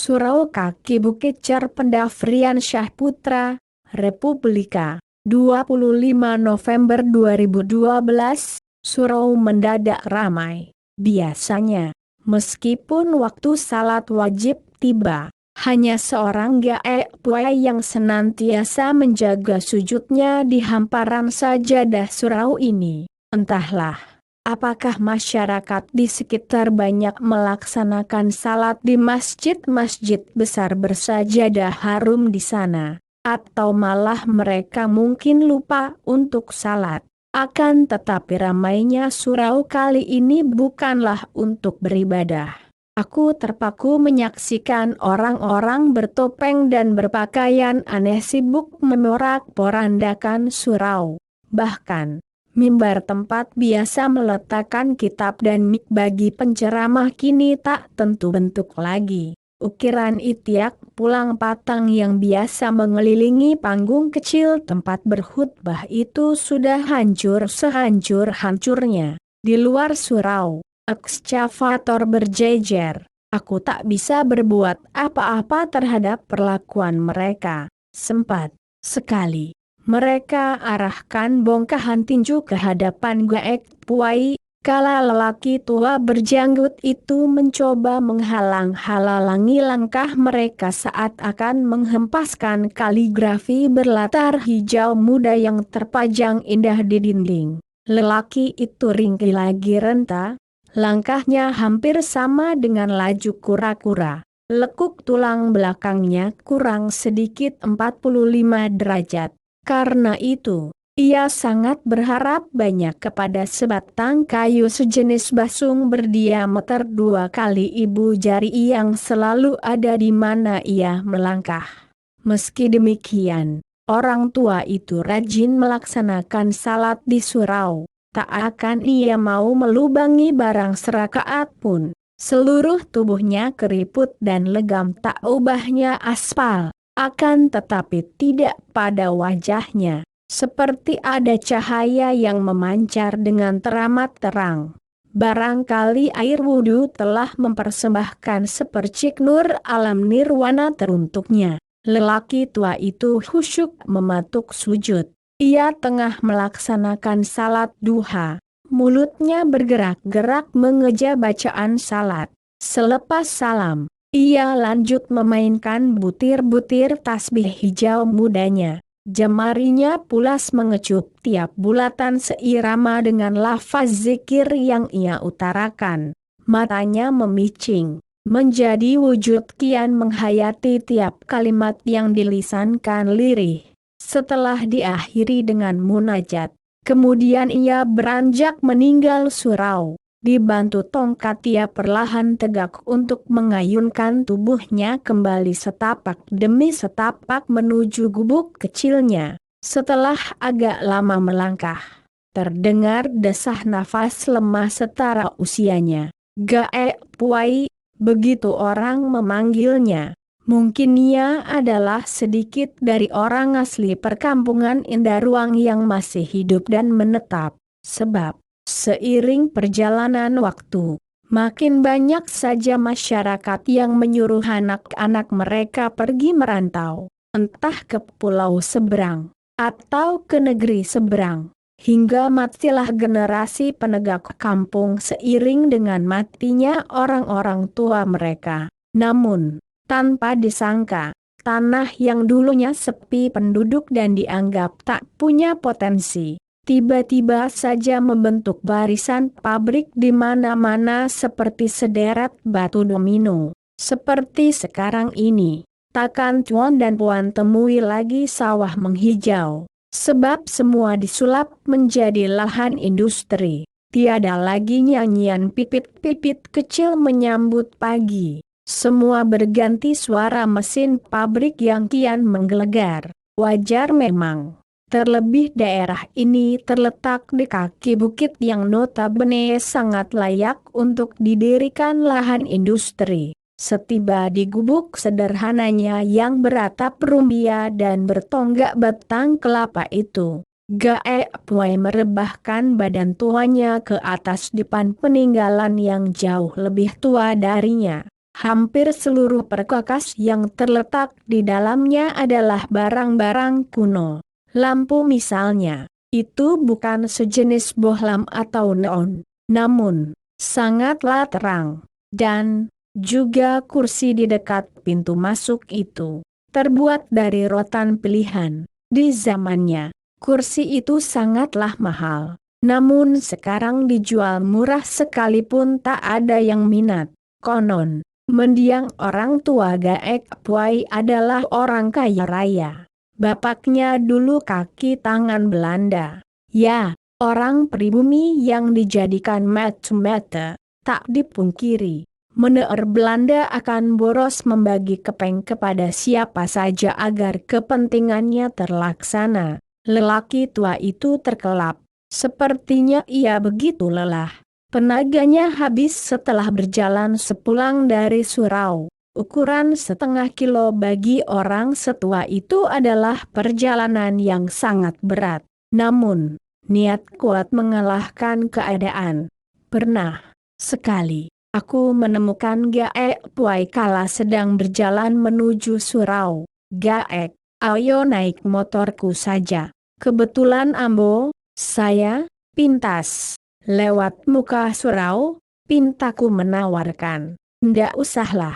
Surau Kaki Bukit Cerpendafrian Syahputra, Republika, 25 November 2012, surau mendadak ramai. Biasanya, meskipun waktu salat wajib tiba, hanya seorang gaek puai yang senantiasa menjaga sujudnya di hamparan sajadah surau ini. Entahlah, apakah masyarakat di sekitar banyak melaksanakan salat di masjid-masjid besar bersajadah harum di sana, atau malah mereka mungkin lupa untuk salat. Akan tetapi ramainya surau kali ini bukanlah untuk beribadah. Aku terpaku menyaksikan orang-orang bertopeng dan berpakaian aneh sibuk memorak-porandakan surau. Bahkan, mimbar tempat biasa meletakkan kitab dan mik bagi penceramah kini tak tentu bentuk lagi. Ukiran itiak pulang patang yang biasa mengelilingi panggung kecil tempat berkhutbah itu sudah hancur sehancur-hancurnya. Di luar surau, ekskavator berjejer. Aku tak bisa berbuat apa-apa terhadap perlakuan mereka. Sempat sekali mereka arahkan bongkahan tinju ke hadapan gaek puai. Kala lelaki tua berjanggut itu mencoba menghalang-halangi langkah mereka saat akan menghempaskan kaligrafi berlatar hijau muda yang terpajang indah di dinding. Lelaki itu ringkih lagi renta, langkahnya hampir sama dengan laju kura-kura. Lekuk tulang belakangnya kurang sedikit 45 derajat. Karena itu, ia sangat berharap banyak kepada sebatang kayu sejenis basung berdiameter 2 kali ibu jari yang selalu ada di mana ia melangkah. Meski demikian, orang tua itu rajin melaksanakan salat di surau. Tak akan ia mau melubangi barang serakaat pun. Seluruh tubuhnya keriput dan legam tak ubahnya aspal. Akan tetapi tidak pada wajahnya. Seperti ada cahaya yang memancar dengan teramat terang. Barangkali air wudhu telah mempersembahkan sepercik nur alam nirwana teruntuknya. Lelaki tua itu khusyuk mematuk sujud. Ia tengah melaksanakan salat duha. Mulutnya bergerak-gerak mengeja bacaan salat. Selepas salam, ia lanjut memainkan butir-butir tasbih hijau mudanya. Jemarinya pulas mengecup tiap bulatan seirama dengan lafaz zikir yang ia utarakan. Matanya memicing, menjadi wujud kian menghayati tiap kalimat yang dilisankan lirih. Setelah diakhiri dengan munajat, kemudian ia beranjak meninggal surau. Dibantu tongkat ia perlahan tegak untuk mengayunkan tubuhnya kembali setapak demi setapak menuju gubuk kecilnya. Setelah agak lama melangkah, terdengar desah nafas lemah setara usianya. Gaek puai, begitu orang memanggilnya. Mungkin ia adalah sedikit dari orang asli perkampungan Indaruang yang masih hidup dan menetap. Sebab seiring perjalanan waktu, makin banyak saja masyarakat yang menyuruh anak-anak mereka pergi merantau, entah ke pulau seberang, atau ke negeri seberang, hingga matilah generasi penegak kampung seiring dengan matinya orang-orang tua mereka. Namun, tanpa disangka, tanah yang dulunya sepi penduduk dan dianggap tak punya potensi, tiba-tiba saja membentuk barisan pabrik di mana-mana seperti sederet batu domino. Seperti sekarang ini, takkan Tuan dan Puan temui lagi sawah menghijau. Sebab semua disulap menjadi lahan industri. Tiada lagi nyanyian pipit-pipit kecil menyambut pagi. Semua berganti suara mesin pabrik yang kian menggelegar. Wajar memang. Terlebih daerah ini terletak di kaki bukit yang notabene sangat layak untuk didirikan lahan industri. Setiba di gubuk sederhananya yang beratap rumbia dan bertonggak batang kelapa itu, Gaek Puai merebahkan badan tuanya ke atas dipan peninggalan yang jauh lebih tua darinya. Hampir seluruh perkakas yang terletak di dalamnya adalah barang-barang kuno. Lampu misalnya, itu bukan sejenis bohlam atau neon, namun sangatlah terang. Dan juga kursi di dekat pintu masuk itu terbuat dari rotan pilihan. Di zamannya, kursi itu sangatlah mahal. Namun sekarang dijual murah sekalipun tak ada yang minat. Konon mendiang orang tua Gaek Pwai adalah orang kaya raya. Bapaknya dulu kaki tangan Belanda. Ya, orang pribumi yang dijadikan mata-mata. Tak dipungkiri, meneur Belanda akan boros membagi kepeng kepada siapa saja agar kepentingannya terlaksana. Lelaki tua itu terkelap. Sepertinya ia begitu lelah. Tenaganya habis setelah berjalan sepulang dari surau. Ukuran setengah kilo bagi orang setua itu adalah perjalanan yang sangat berat. Namun, niat kuat mengalahkan keadaan. Pernah sekali, aku menemukan Gaek Pwai kala sedang berjalan menuju surau. Gaek, ayo naik motorku saja. Kebetulan Ambo, saya, pintas. Lewat muka surau, pintaku menawarkan. Ndak usahlah.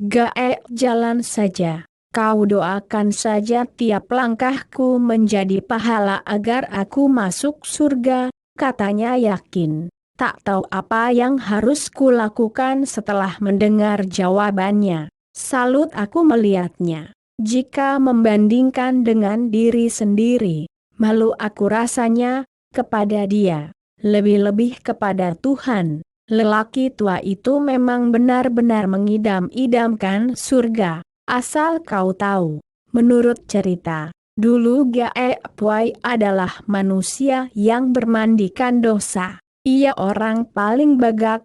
Gaek jalan saja. Kau doakan saja tiap langkahku menjadi pahala agar aku masuk surga, katanya yakin. Tak tahu apa yang harus kulakukan setelah mendengar jawabannya. Salut aku melihatnya. Jika membandingkan dengan diri sendiri, malu aku rasanya kepada dia. Lebih-lebih kepada Tuhan. Lelaki tua itu memang benar-benar mengidam-idamkan surga. Asal kau tahu, menurut cerita, dulu Gaek Pwai adalah manusia yang bermandikan dosa. Ia orang paling gagah,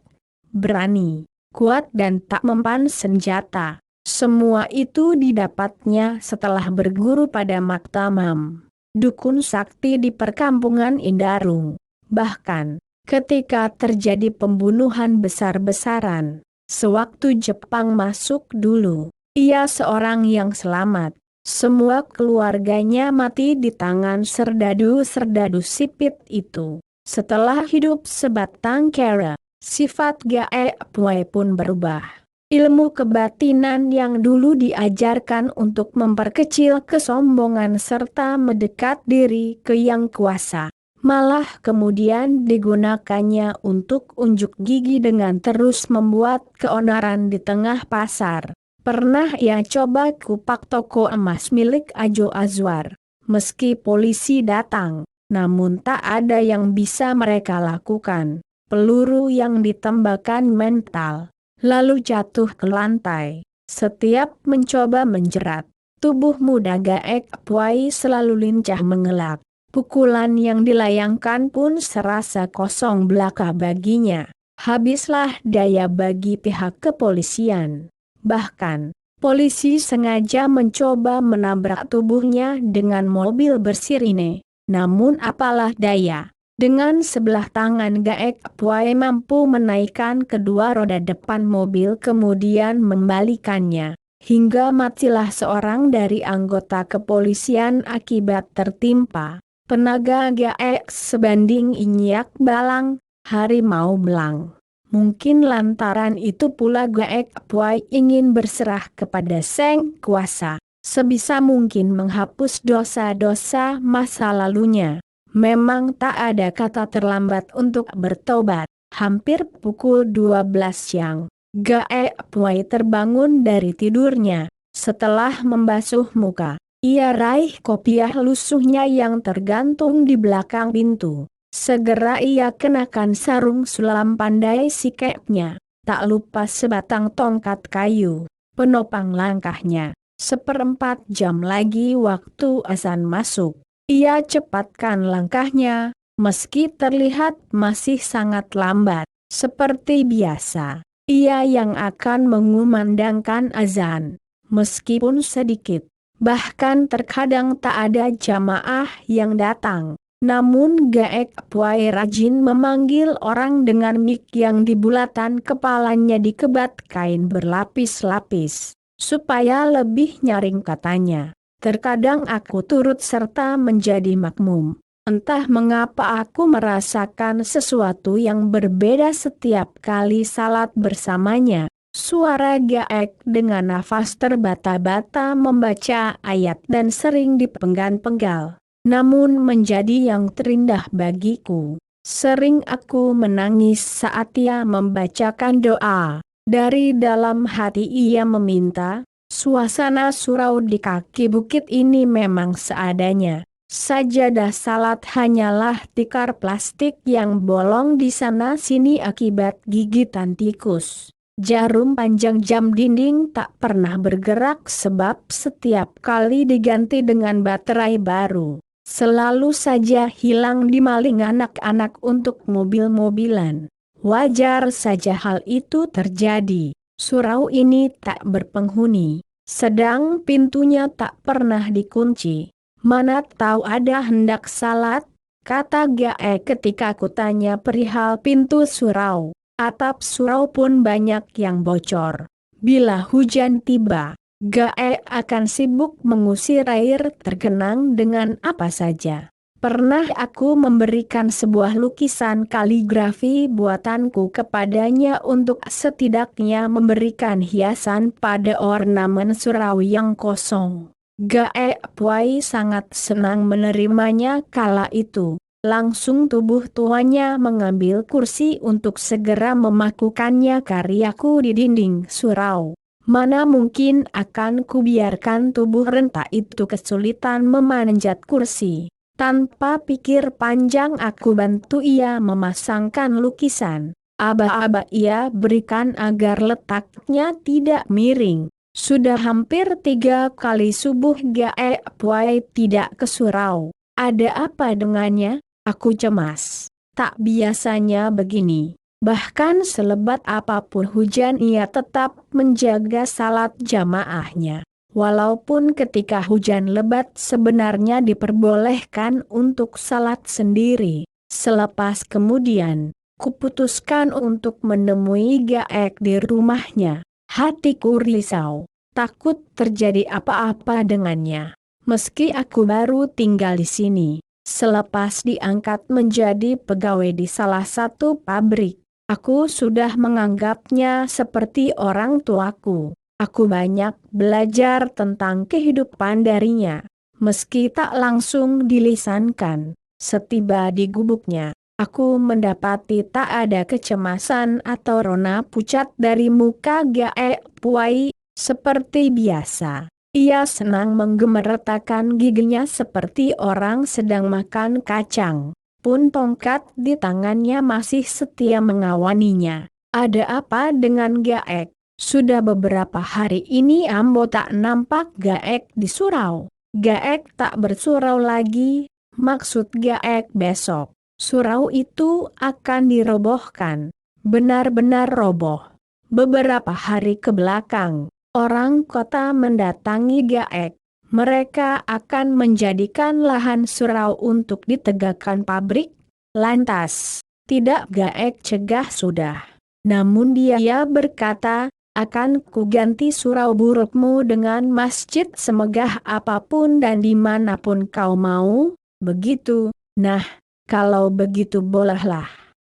berani, kuat dan tak mempan senjata. Semua itu didapatnya setelah berguru pada Maktamam, dukun sakti di perkampungan Indarung. Bahkan, ketika terjadi pembunuhan besar-besaran, sewaktu Jepang masuk dulu, ia seorang yang selamat. Semua keluarganya mati di tangan serdadu-serdadu sipit itu. Setelah hidup sebatang kara, sifat Gaek Pwai pun berubah. Ilmu kebatinan yang dulu diajarkan untuk memperkecil kesombongan serta mendekat diri ke yang kuasa, malah kemudian digunakannya untuk unjuk gigi dengan terus membuat keonaran di tengah pasar. Pernah ia coba kupak toko emas milik Ajo Azwar. Meski polisi datang, namun tak ada yang bisa mereka lakukan. Peluru yang ditembakkan mental, lalu jatuh ke lantai. Setiap mencoba menjerat, tubuh muda Gaek Pwai selalu lincah mengelak. Pukulan yang dilayangkan pun serasa kosong belaka baginya. Habislah daya bagi pihak kepolisian. Bahkan, polisi sengaja mencoba menabrak tubuhnya dengan mobil bersirine. Namun apalah daya, dengan sebelah tangan Gaek Pwai mampu menaikkan kedua roda depan mobil kemudian membalikannya. Hingga matilah seorang dari anggota kepolisian akibat tertimpa tenaga Gaek sebanding inyak balang, harimau belang. Mungkin lantaran itu pula Gaek Pwai ingin berserah kepada Sang Kuasa, sebisa mungkin menghapus dosa-dosa masa lalunya. Memang tak ada kata terlambat untuk bertobat. Hampir pukul 12 siang, Gaek Pwai terbangun dari tidurnya. Setelah membasuh muka, ia raih kopiah lusuhnya yang tergantung di belakang pintu. Segera ia kenakan sarung sulam pandai sikapnya. Tak lupa sebatang tongkat kayu, penopang langkahnya. 1/4 jam lagi waktu azan masuk. Ia cepatkan langkahnya, meski terlihat masih sangat lambat. Seperti biasa, ia yang akan mengumandangkan azan. Meskipun sedikit, bahkan terkadang tak ada jamaah yang datang. Namun Gaek Pwai rajin memanggil orang dengan mik yang di bulatan kepalanya dikebat kain berlapis-lapis, supaya lebih nyaring katanya. Terkadang aku turut serta menjadi makmum. Entah mengapa aku merasakan sesuatu yang berbeda setiap kali salat bersamanya. Suara Gaek dengan nafas terbata-bata membaca ayat dan sering dipenggal-penggal. Namun menjadi yang terindah bagiku. Sering aku menangis saat ia membacakan doa. Dari dalam hati ia meminta, suasana surau di kaki bukit ini memang seadanya. Sajadah salat hanyalah tikar plastik yang bolong di sana-sini akibat gigitan tikus. Jarum panjang jam dinding tak pernah bergerak sebab setiap kali diganti dengan baterai baru, selalu saja hilang dimaling anak-anak untuk mobil-mobilan. Wajar saja hal itu terjadi. Surau ini tak berpenghuni, sedang pintunya tak pernah dikunci. Mana tahu ada hendak salat, kata Gae ketika kutanya perihal pintu surau. Atap surau pun banyak yang bocor. Bila hujan tiba, Gae akan sibuk mengusir air tergenang dengan apa saja. Pernah aku memberikan sebuah lukisan kaligrafi buatanku kepadanya untuk setidaknya memberikan hiasan pada ornamen surau yang kosong. Gae Pwai sangat senang menerimanya kala itu. Langsung tubuh tuanya mengambil kursi untuk segera memakukannya karyaku di dinding surau. Mana mungkin akan kubiarkan tubuh renta itu kesulitan memanjat kursi. Tanpa pikir panjang aku bantu ia memasangkan lukisan. Aba-aba ia berikan agar letaknya tidak miring. Sudah hampir 3 kali subuh Gae Pwai tidak ke surau. Ada apa dengannya? Aku cemas. Tak biasanya begini. Bahkan selebat apapun hujan ia tetap menjaga salat jamaahnya. Walaupun ketika hujan lebat sebenarnya diperbolehkan untuk salat sendiri. Selepas kemudian, kuputuskan untuk menemui Gaek di rumahnya. Hatiku risau, takut terjadi apa-apa dengannya. Meski aku baru tinggal di sini, selepas diangkat menjadi pegawai di salah satu pabrik, aku sudah menganggapnya seperti orang tuaku. Aku banyak belajar tentang kehidupan darinya, meski tak langsung dilisankan. Setiba di gubuknya, aku mendapati tak ada kecemasan atau rona pucat dari muka Gae Pwai. Seperti biasa, ia senang menggemeretakan giginya seperti orang sedang makan kacang. Pun tongkat di tangannya masih setia mengawaninya. Ada apa dengan Gaek? Sudah beberapa hari ini ambo tak nampak Gaek di surau. Gaek tak bersurau lagi, maksud Gaek besok. Surau itu akan dirobohkan. Benar-benar roboh. Beberapa hari ke belakang, orang kota mendatangi Gaek. Mereka akan menjadikan lahan surau untuk ditegakkan pabrik. Lantas, tidak Gaek cegah sudah. Namun dia berkata, akan kuganti surau burukmu dengan masjid semegah apapun dan dimanapun kau mau, begitu. Nah, kalau begitu bolehlah.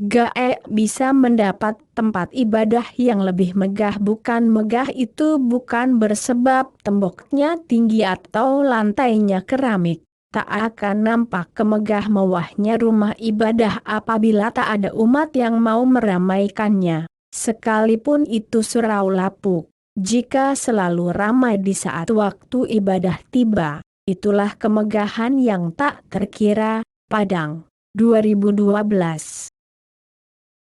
Gae bisa mendapat tempat ibadah yang lebih megah. Bukan megah itu bukan bersebab temboknya tinggi atau lantainya keramik. Tak akan nampak kemegah mewahnya rumah ibadah apabila tak ada umat yang mau meramaikannya. Sekalipun itu surau lapuk, jika selalu ramai di saat waktu ibadah tiba, itulah kemegahan yang tak terkira. Padang 2012